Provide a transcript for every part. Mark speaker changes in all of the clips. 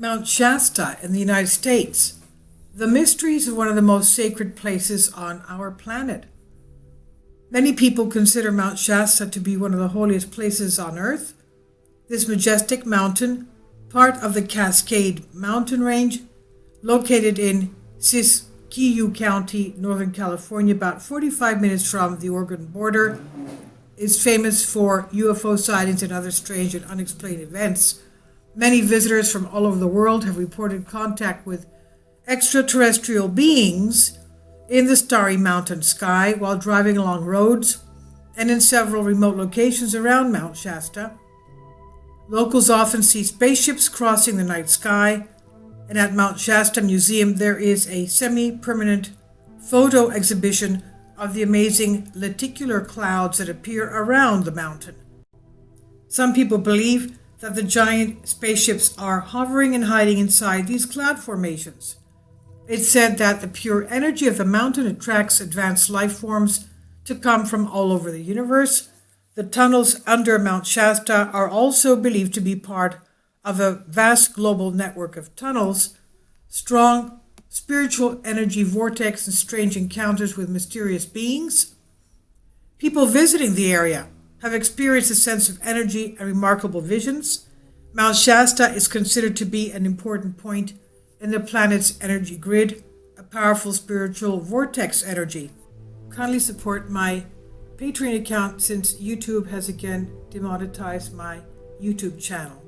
Speaker 1: Mount Shasta in the United States, the mysteries of one of the most sacred places on our planet. Many people consider Mount Shasta to be one of the holiest places on earth. This majestic mountain, part of the Cascade Mountain Range, located in Siskiyou County, Northern California, about 45 minutes from the Oregon border, is famous for UFO sightings and other strange and unexplained events. Many visitors from all over the world have reported contact with extraterrestrial beings in the starry mountain sky while driving along roads and in several remote locations around Mount Shasta. Locals often see spaceships crossing the night sky, and at Mount Shasta Museum there is a semi-permanent photo exhibition of the amazing lenticular clouds that appear around the mountain. Some people believe that the giant spaceships are hovering and hiding inside these cloud formations. It's said that the pure energy of the mountain attracts advanced life forms to come from all over the universe. The tunnels under Mount Shasta are also believed to be part of a vast global network of tunnels. Strong spiritual energy vortex and strange encounters with mysterious beings. People visiting the area have experienced a sense of energy and remarkable visions. Mount Shasta is considered to be an important point in the planet's energy grid, a powerful spiritual vortex energy. Kindly support my Patreon account since YouTube has again demonetized my YouTube channel.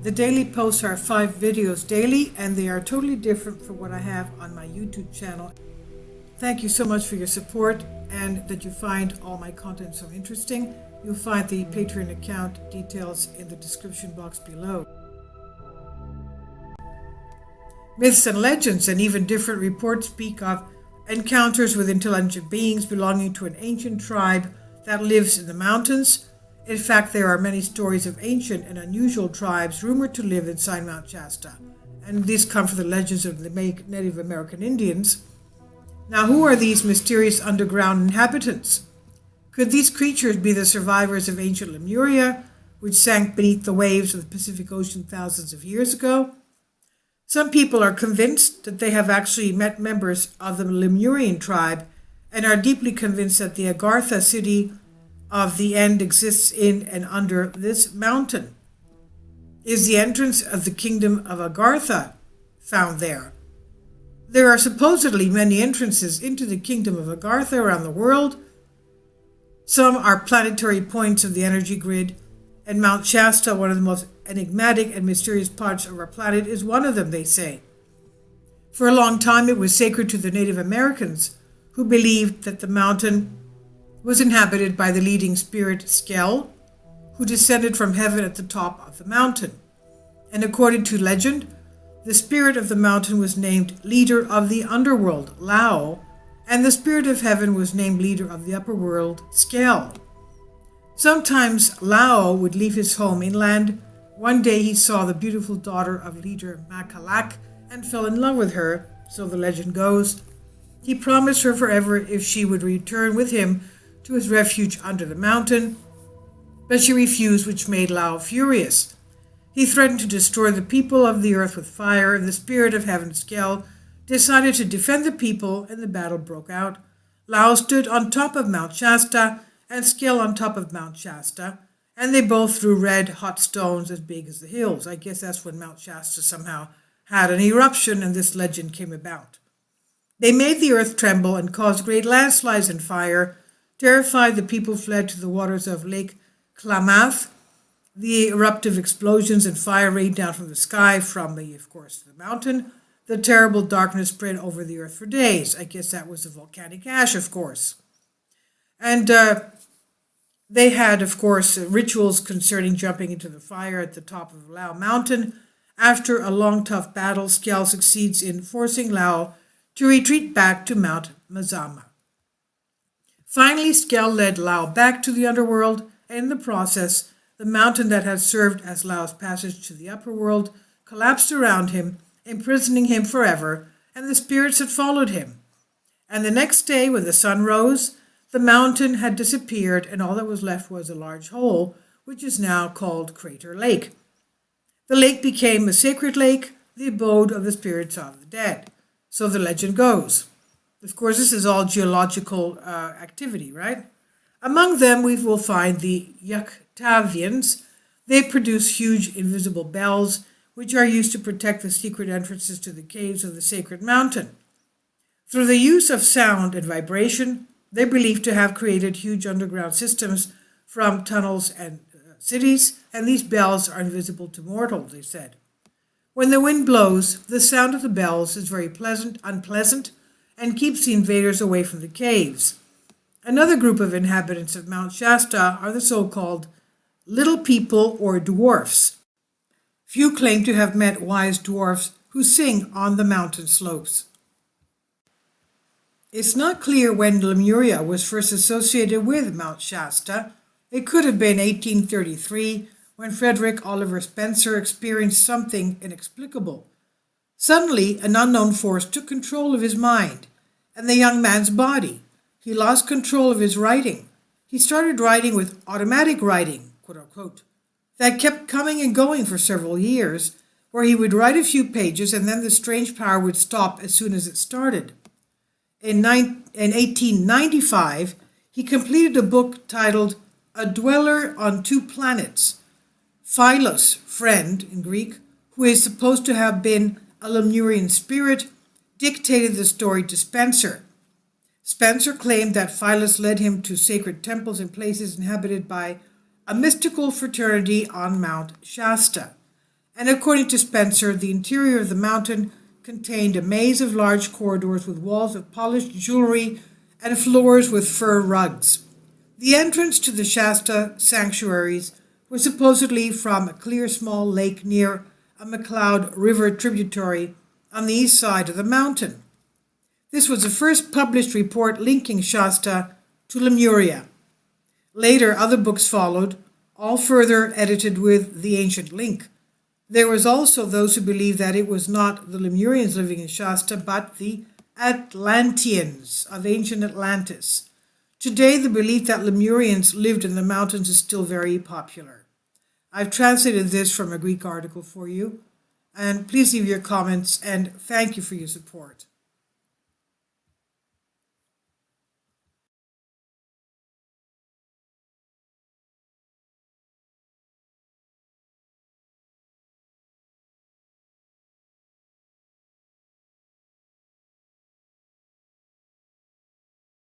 Speaker 1: The daily posts are 5 videos daily, and they are totally different from what I have on my YouTube channel. Thank you so much for your support and that you find all my content so interesting. You'll find the Patreon account details in the description box below. Myths and legends and even different reports speak of encounters with intelligent beings belonging to an ancient tribe that lives in the mountains. In fact, there are many stories of ancient and unusual tribes rumored to live inside Mount Shasta, and these come from the legends of the Native American Indians. Now, who are these mysterious underground inhabitants? Could these creatures be the survivors of ancient Lemuria, which sank beneath the waves of the Pacific Ocean thousands of years ago? Some people are convinced that they have actually met members of the Lemurian tribe and are deeply convinced that the Agartha city of the end exists in and under this mountain. Is the entrance of the kingdom of Agartha found there? There are supposedly many entrances into the kingdom of Agartha around the world. Some are planetary points of the energy grid, and Mount Shasta, one of the most enigmatic and mysterious parts of our planet, is one of them, they say. For a long time it was sacred to the Native Americans, who believed that the mountain was inhabited by the leading spirit Skell, who descended from heaven at the top of the mountain. And according to legend, the spirit of the mountain was named leader of the underworld, Lao, and the spirit of heaven was named leader of the upper world, Skell. Sometimes Lao would leave his home inland. One day he saw the beautiful daughter of leader Makalak and fell in love with her, so the legend goes. He promised her forever if she would return with him to his refuge under the mountain, but she refused, which made Lao furious. He threatened to destroy the people of the earth with fire, and the spirit of heaven, Skell, decided to defend the people, and the battle broke out. Lao stood on top of Mount Shasta, and Skell on top of Mount Shasta, and they both threw red, hot stones as big as the hills. I guess that's when Mount Shasta somehow had an eruption, and this legend came about. They made the earth tremble and caused great landslides and fire. Terrified, the people fled to the waters of Lake Klamath. The eruptive explosions and fire rained down from the sky from the mountain. The terrible darkness spread over the earth for days. I guess that was the volcanic ash, of course. And they had, of course, rituals concerning jumping into the fire at the top of Lao Mountain. After a long, tough battle, Skell succeeds in forcing Lao to retreat back to Mount Mazama. Finally, Skell led Lao back to the underworld, and in the process, the mountain that had served as Lao's passage to the upper world collapsed around him, imprisoning him forever, and the spirits had followed him. And the next day, when the sun rose, the mountain had disappeared, and all that was left was a large hole, which is now called Crater Lake. The lake became a sacred lake, the abode of the spirits of the dead. So the legend goes. Of course, this is all geological activity, right? Among them, we will find the Atlanteans. They produce huge invisible bells, which are used to protect the secret entrances to the caves of the sacred mountain. Through the use of sound and vibration, they believe to have created huge underground systems from tunnels and cities, and these bells are invisible to mortals, they said. When the wind blows, the sound of the bells is very unpleasant, and keeps the invaders away from the caves. Another group of inhabitants of Mount Shasta are the so-called little people or dwarfs. Few claim to have met wise dwarfs who sing on the mountain slopes. It's not clear when Lemuria was first associated with Mount Shasta. It could have been 1833, when Frederick Oliver Spencer experienced something inexplicable. Suddenly, an unknown force took control of his mind and the young man's body. He lost control of his writing. He started writing with automatic writing, quote unquote, that kept coming and going for several years, where he would write a few pages and then the strange power would stop as soon as it started. In 1895, he completed a book titled A Dweller on Two Planets. Philos, friend in Greek, who is supposed to have been a Lemurian spirit, dictated the story to Spencer. Spencer claimed that Philos led him to sacred temples and places inhabited by a mystical fraternity on Mount Shasta. And according to Spencer, the interior of the mountain contained a maze of large corridors with walls of polished jewelry and floors with fur rugs. The entrance to the Shasta sanctuaries was supposedly from a clear small lake near a McCloud River tributary on the east side of the mountain. This was the first published report linking Shasta to Lemuria. Later, other books followed, all further edited with the ancient link. There was also those who believed that it was not the Lemurians living in Shasta, but the Atlanteans of ancient Atlantis. Today, the belief that Lemurians lived in the mountains is still very popular. I've translated this from a Greek article for you, and please leave your comments, and thank you for your support.